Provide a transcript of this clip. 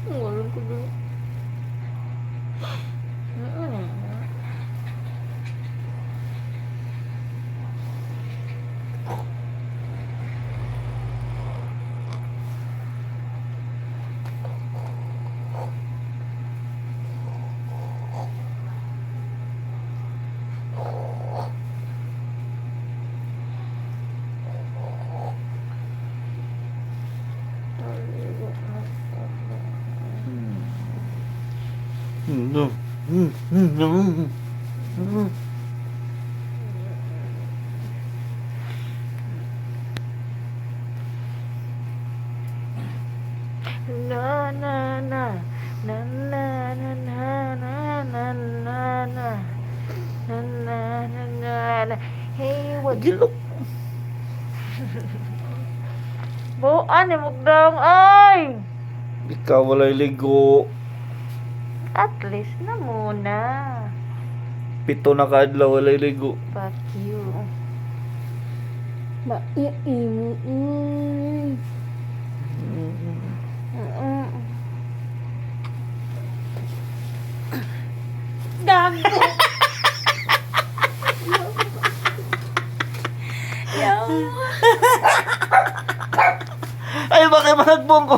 Walang ko doon. No. Na na na na na na na na na na na na na na. Hey, what? Gilok. Buan ni mugdong ay. Ikaw walay ligo. At least na muna. 7 na kaadlaw walay ligo. Fuck you. Ba, imo. Gago. Ay, bakit managbong ko?